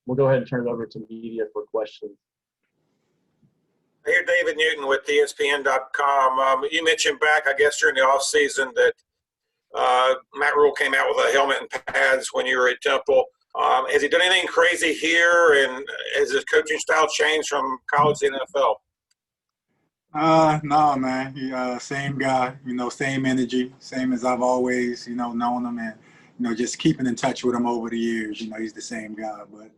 we'll go ahead and turn it over to media for questions. Here, David Newton with ESPN.com. You mentioned back, I guess, during the offseason that Matt Rule came out with a helmet and pads when you were at Temple. Has he done anything crazy here, and has his coaching style changed from college to NFL? No, man. He, same guy, same energy, same as I've always, known him, and, just keeping in touch with him over the years. He's the same guy, but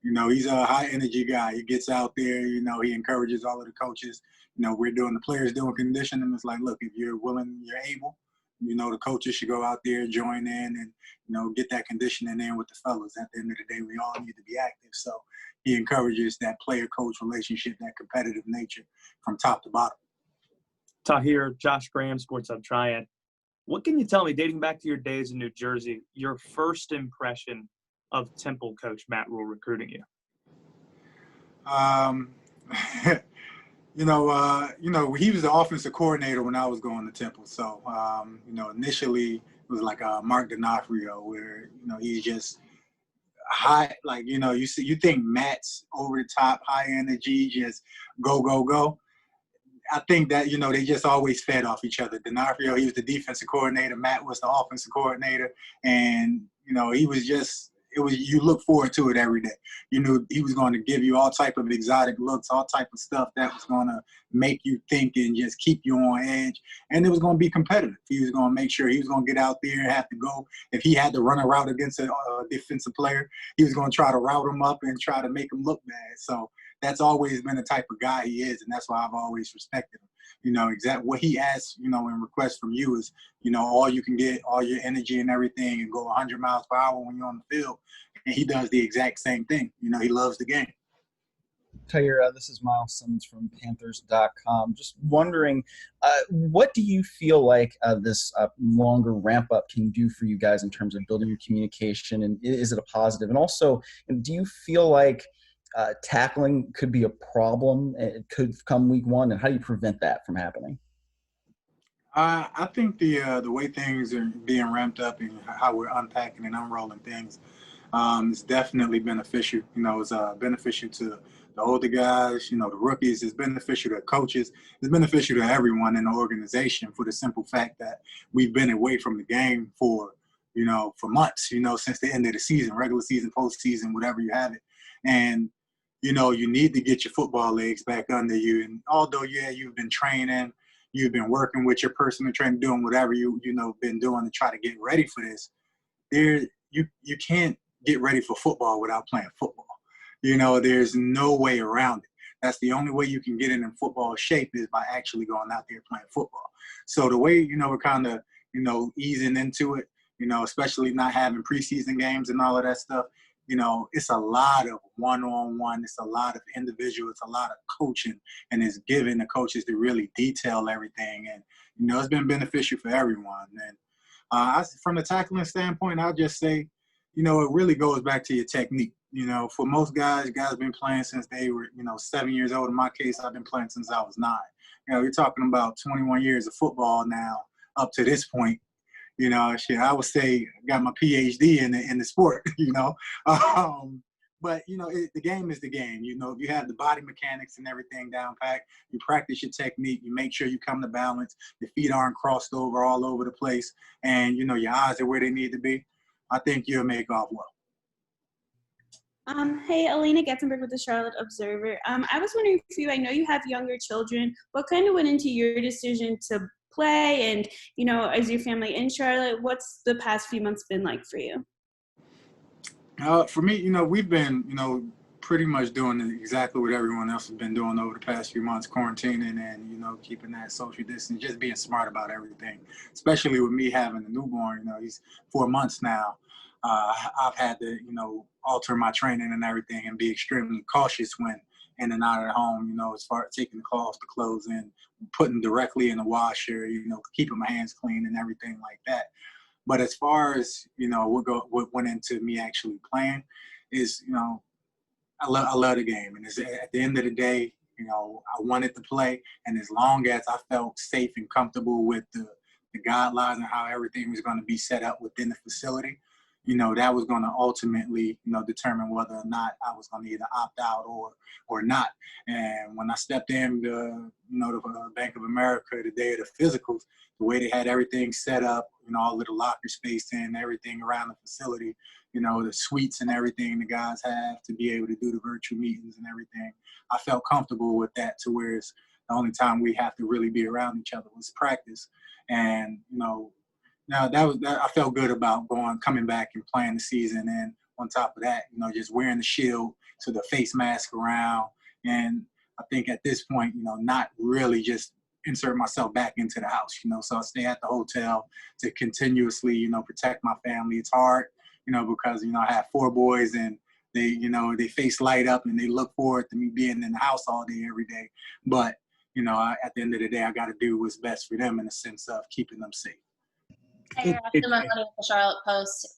he's a high energy guy. He gets out there, he encourages all of the coaches. The players doing conditioning. It's like, look, if you're willing, you're able, the coaches should go out there, join in, and, get that conditioning in with the fellas. At the end of the day, we all need to be active. So he encourages that player-coach relationship, that competitive nature from top to bottom. Tahir, Josh Graham, Sports Hub Triad. What can you tell me, dating back to your days in New Jersey, your first impression of Temple coach Matt Rule recruiting you? He was the offensive coordinator when I was going to Temple. So, initially it was like Mark D'Onofrio, where, he's just high, like, you think Matt's over the top, high energy, just go, go, go. I think that, they just always fed off each other. D'Onofrio, he was the defensive coordinator. Matt was the offensive coordinator. And, he was just, you look forward to it every day. You knew he was going to give you all type of exotic looks, all type of stuff that was going to make you think and just keep you on edge. And it was going to be competitive. He was going to make sure he was going to get out there and have to go. If he had to run a route against a defensive player, he was going to try to route him up and try to make him look bad. So that's always been the type of guy he is, and that's why I've always respected him. Exactly what he asks, in request from you is, all you can get, all your energy and everything, and go 100 miles per hour when you're on the field. And he does the exact same thing. He loves the game. Tahir, this is Miles Simmons from Panthers.com. Just wondering, what do you feel like this longer ramp-up can do for you guys in terms of building your communication, and is it a positive? And also, do you feel like tackling could be a problem? It could come week one, and how do you prevent that from happening? I think the way things are being ramped up and how we're unpacking and unrolling things is definitely beneficial. It's beneficial to the older guys, the rookies. It's beneficial to coaches. It's beneficial to everyone in the organization for the simple fact that we've been away from the game for months, since the end of the season, regular season, postseason, whatever you have it. And you need to get your football legs back under you. And although, you've been training, you've been working with your personal trainer, doing whatever been doing to try to get ready for this, you can't get ready for football without playing football. There's no way around it. That's the only way you can get in football shape is by actually going out there playing football. So the way, we're kind of, easing into it, especially not having preseason games and all of that stuff, it's a lot of one-on-one. It's a lot of individual. It's a lot of coaching, and it's giving the coaches to really detail everything. And, it's been beneficial for everyone. And from the tackling standpoint, I'll just say, it really goes back to your technique. For most guys been playing since they were, 7 years old. In my case, I've been playing since I was 9. You're talking about 21 years of football now up to this point. I would say got my PhD in the sport, but, the game is the game. You have the body mechanics and everything down pat. You practice your technique. You make sure you come to balance. Your feet aren't crossed over all over the place. And, your eyes are where they need to be. I think you'll make off well. Hey, Alina Getzenberg with the Charlotte Observer. I was wondering I know you have younger children. What kind of went into your decision to play, and as your family in Charlotte, what's the past few months been like for you? For me, we've been pretty much doing exactly what everyone else has been doing over the past few months, quarantining and keeping that social distance, just being smart about everything, especially with me having a newborn. He's 4 months now. I've had to alter my training and everything and be extremely cautious when in and out of the home, as far as taking the clothes in, putting directly in the washer, keeping my hands clean and everything like that. But as far as, what went into me actually playing is, I love the game. And at the end of the day, I wanted to play. And as long as I felt safe and comfortable with the guidelines and how everything was going to be set up within the facility, that was going to ultimately, determine whether or not I was going to either opt out or not. And when I stepped in the Bank of America the day of the physicals, the way they had everything set up, all of the locker space and everything around the facility, the suites and everything the guys have to be able to do the virtual meetings and everything, I felt comfortable with that, to where it's the only time we have to really be around each other was practice. And, now I felt good about coming back and playing the season. And on top of that, just wearing the shield, to the face mask around. And I think at this point, not really just insert myself back into the house, so I stay at the hotel to continuously, protect my family. It's hard, because, I have 4 boys, and they face light up and they look forward to me being in the house all day, every day. But, at the end of the day, I got to do what's best for them in the sense of keeping them safe. Hey, Melanie with the Charlotte Post.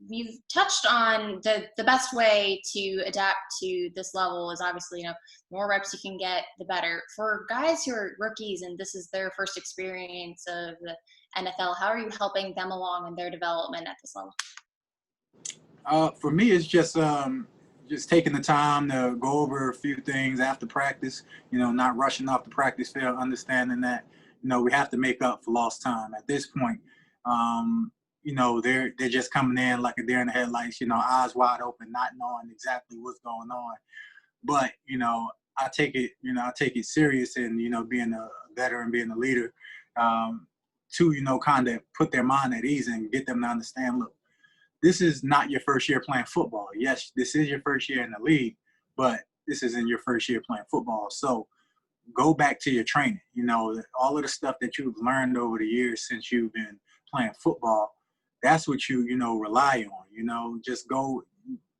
We've touched on the best way to adapt to this level is obviously, more reps you can get, the better. For guys who are rookies and this is their first experience of the NFL, how are you helping them along in their development at this level? For me, it's just taking the time to go over a few things after practice, not rushing off the practice field, understanding that, we have to make up for lost time. At this point, they're just coming in like a deer in the headlights, eyes wide open, not knowing exactly what's going on. But, I take it serious, and, being a veteran, being a leader, to, kind of put their mind at ease and get them to understand, look, this is not your first year playing football. Yes, this is your first year in the league, but this isn't your first year playing football. So go back to your training. All of the stuff that you've learned over the years since you've been playing football, that's what you, rely on. Just go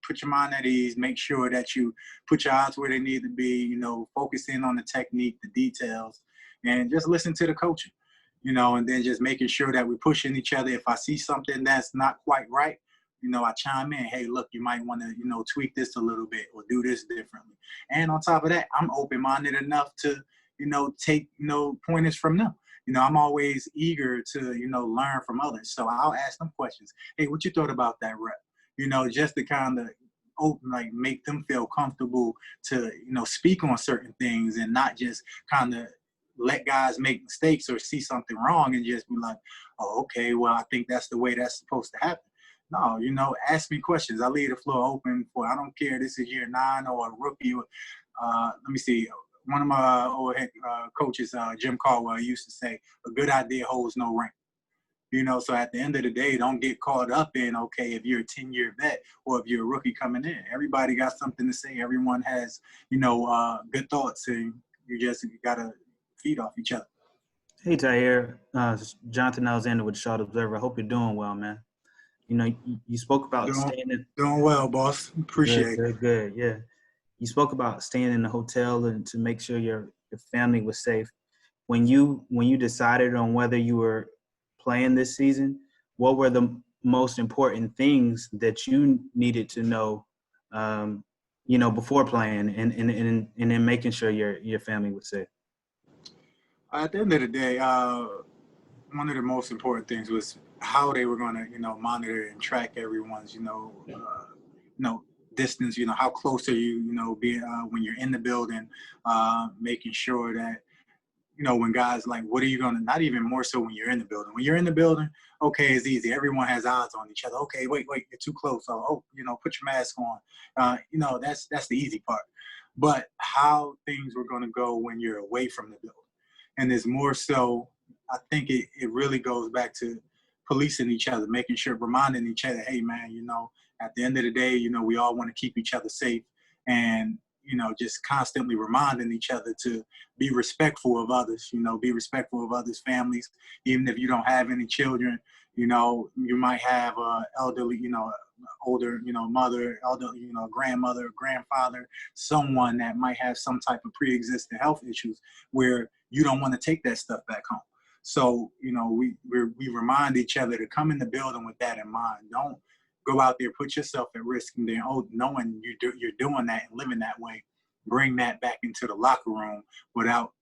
put your mind at ease, make sure that you put your eyes where they need to be, focus in on the technique, the details, and just listen to the coaching, and then just making sure that we're pushing each other. If I see something that's not quite right, I chime in, hey, look, you might want to, tweak this a little bit or do this differently. And on top of that, I'm open-minded enough to, take, pointers from them. I'm always eager to, learn from others. So I'll ask them questions. Hey, what you thought about that rep? Just to kind of make them feel comfortable to, speak on certain things and not just kind of let guys make mistakes or see something wrong and just be like, oh, okay, well, I think that's the way that's supposed to happen. No, ask me questions. I leave the floor open for, I don't care, this is year 9 or a rookie. Let me see. One of my old head coaches, Jim Caldwell, used to say, a good idea holds no rank. So at the end of the day, don't get caught up in, okay, if you're a 10-year vet or if you're a rookie coming in. Everybody got something to say. Everyone has, good thoughts, and you got to feed off each other. Hey, Tahir. Jonathan Alexander with the Charlotte Observer. I hope you're doing well, man. You spoke about staying in. Doing well, boss. Appreciate it. Good, yeah. You spoke about staying in the hotel and to make sure your family was safe. When you decided on whether you were playing this season, what were the most important things that you needed to know, before playing and then making sure your family was safe? At the end of the day, one of the most important things was how they were going to, monitor and track everyone's, distance. How close are you, being when you're in the building, making sure that, when guys like, what are you going to, not even more so when you're in the building. When you're in the building, okay, it's easy. Everyone has eyes on each other. Okay, wait, you're too close. Oh, put your mask on. That's the easy part. But how things were going to go when you're away from the building. And it's more so, I think it really goes back to policing each other, making sure, reminding each other, hey, man, at the end of the day, we all want to keep each other safe. And, just constantly reminding each other to be respectful of others, be respectful of others' families. Even if you don't have any children, you might have elderly, older, mother, elderly, grandmother, grandfather, someone that might have some type of pre-existing health issues where you don't want to take that stuff back home. So, we remind each other to come in the building with that in mind. Don't go out there, put yourself at risk, and then, knowing you're doing that and living that way, bring that back into the locker room without,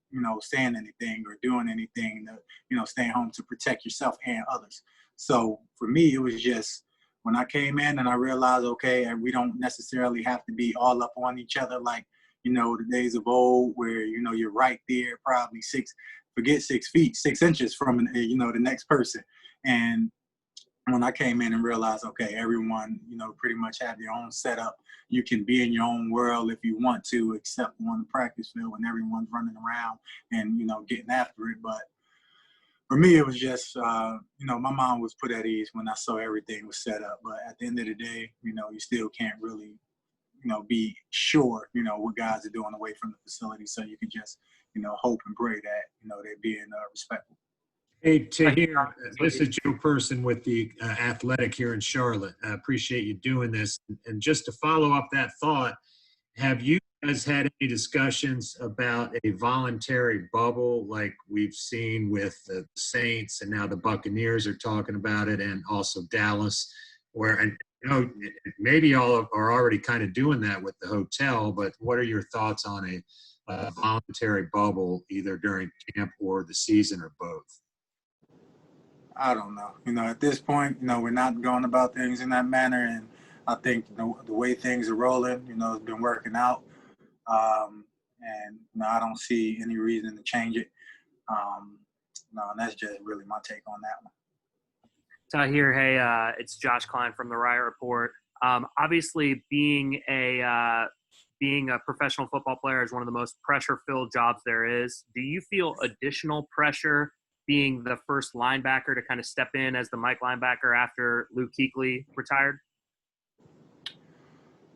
saying anything or doing anything to, staying home to protect yourself and others. So for me, it was just, when I came in and I realized, okay, we don't necessarily have to be all up on each other like, the days of old where, you're right there, probably 6 feet, 6 inches from, the next person. And when I came in and realized, okay, everyone, pretty much have their own setup. You can be in your own world if you want to, except on the practice field when everyone's running around and, getting after it. But for me, it was just, my mind was put at ease when I saw everything was set up. But at the end of the day, you still can't really, be sure, what guys are doing away from the facility. So you can just, hope and pray that, they're being respectful. Hey, Tahir, this is Joe Person with the Athletic here in Charlotte. I appreciate you doing this. And just to follow up that thought, have you guys had any discussions about a voluntary bubble like we've seen with the Saints, and now the Buccaneers are talking about it, and also Dallas, where, and maybe all are already kind of doing that with the hotel, but what are your thoughts on a voluntary bubble either during camp or the season or both? I don't know. At this point, we're not going about things in that manner. And I think the way things are rolling, it's been working out. And I don't see any reason to change it. And that's just really my take on that one. Tahir, hey, it's Josh Klein from the Riot Report. Obviously, being a professional football player is one of the most pressure-filled jobs there is. Do you feel additional pressure being the first linebacker to kind of step in as the Mike linebacker after Luke Kuechly retired?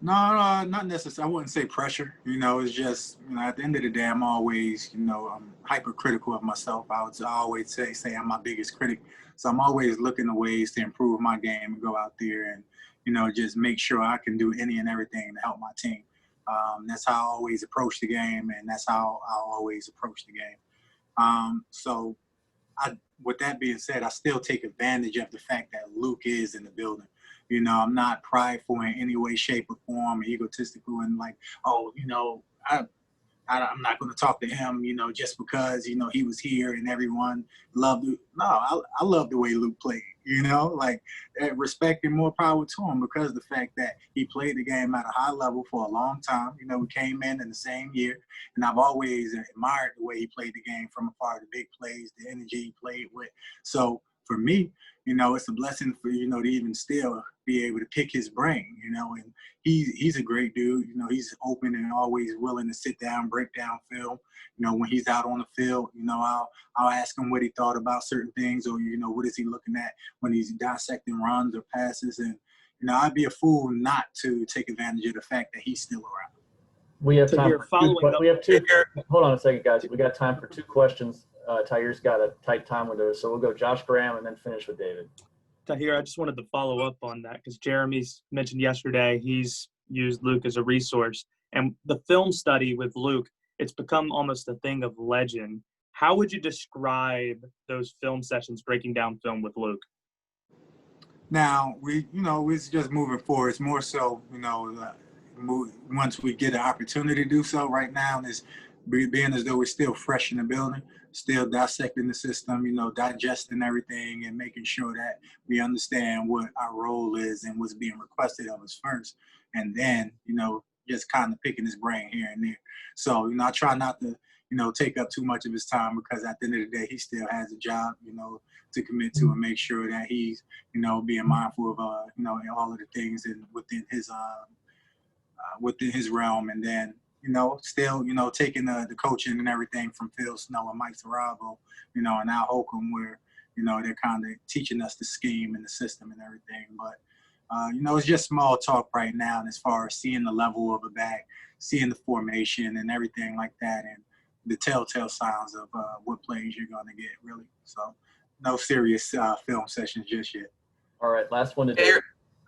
No, not necessarily. I wouldn't say pressure. It's just, at the end of the day, I'm always, I'm hypercritical of myself. I always say I'm my biggest critic. So I'm always looking at ways to improve my game and go out there and, just make sure I can do any and everything to help my team. That's how I always approach the game, and that's how I'll always approach the game. So with that being said, I still take advantage of the fact that Luke is in the building. I'm not prideful in any way, shape, or form, or egotistical and like, I'm not going to talk to him, just because, he was here and everyone loved it. No, I love the way Luke played, respect and more power to him because of the fact that he played the game at a high level for a long time. We came in the same year, and I've always admired the way he played the game from afar, the big plays, the energy he played with. So for me, it's a blessing for, to even still be able to pick his brain, and he's a great dude. He's open and always willing to sit down, break down film. When he's out on the field, I'll ask him what he thought about certain things, or, what is he looking at when he's dissecting runs or passes. And, I'd be a fool not to take advantage of the fact that he's still around. We have time for two. Hold on a second, guys. We got time for 2 questions. Tahir's got a tight time window, so we'll go Josh Graham and then finish with David. Tahir, I just wanted to follow up on that because Jeremy's mentioned yesterday he's used Luke as a resource. And the film study with Luke, it's become almost a thing of legend. How would you describe those film sessions, breaking down film with Luke? Now, it's just moving forward. It's more so, once we get an opportunity to do so. Right now, it's being as though we're still fresh in the building, still dissecting the system, digesting everything and making sure that we understand what our role is and what's being requested of us first. And then, just kind of picking his brain here and there. So, I try not to, take up too much of his time because at the end of the day, he still has a job, to commit to and make sure that he's, being mindful of, all of the things and within his realm. And then, still, taking the coaching and everything from Phil Snow and Mike Saravo, and Al Holcomb, where, they're kind of teaching us the scheme and the system and everything. But, it's just small talk right now. And as far as seeing the level of a back, seeing the formation and everything like that, and the telltale signs of what plays you're going to get, really. So no serious film sessions just yet. All right, last one to David.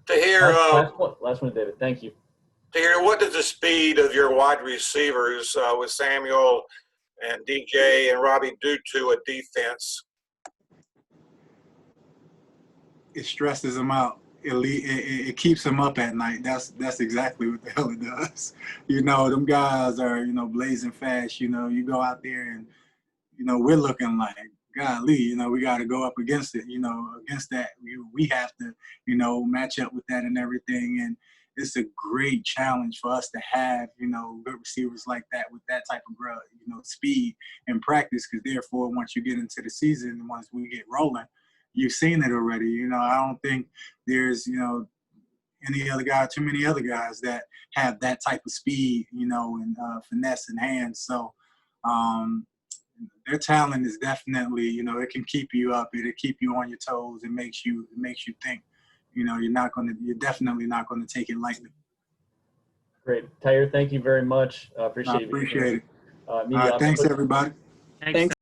Last one to David. Thank you. Tahir, what does the speed of your wide receivers with Samuel and DJ and Robbie do to a defense? It stresses them out. It keeps them up at night. That's exactly what the hell it does. Them guys are, blazing fast. You go out there and, we're looking like golly, you know, we got to go up against it. You know, against that, we have to, you know, match up with that and everything. And it's a great challenge for us to have, you know, good receivers like that with that type of, you know, speed in practice. Because therefore, once you get into the season, once we get rolling, you've seen it already. You know, I don't think there's, you know, too many other guys that have that type of speed, you know, and finesse in hands. So their talent is definitely, you know, it can keep you up. It'll keep you on your toes. It makes you think, you know, you're definitely not gonna take it lightly. Great. Tahir, thank you very much. Appreciate it. Appreciate it. Thanks, everybody. Thanks.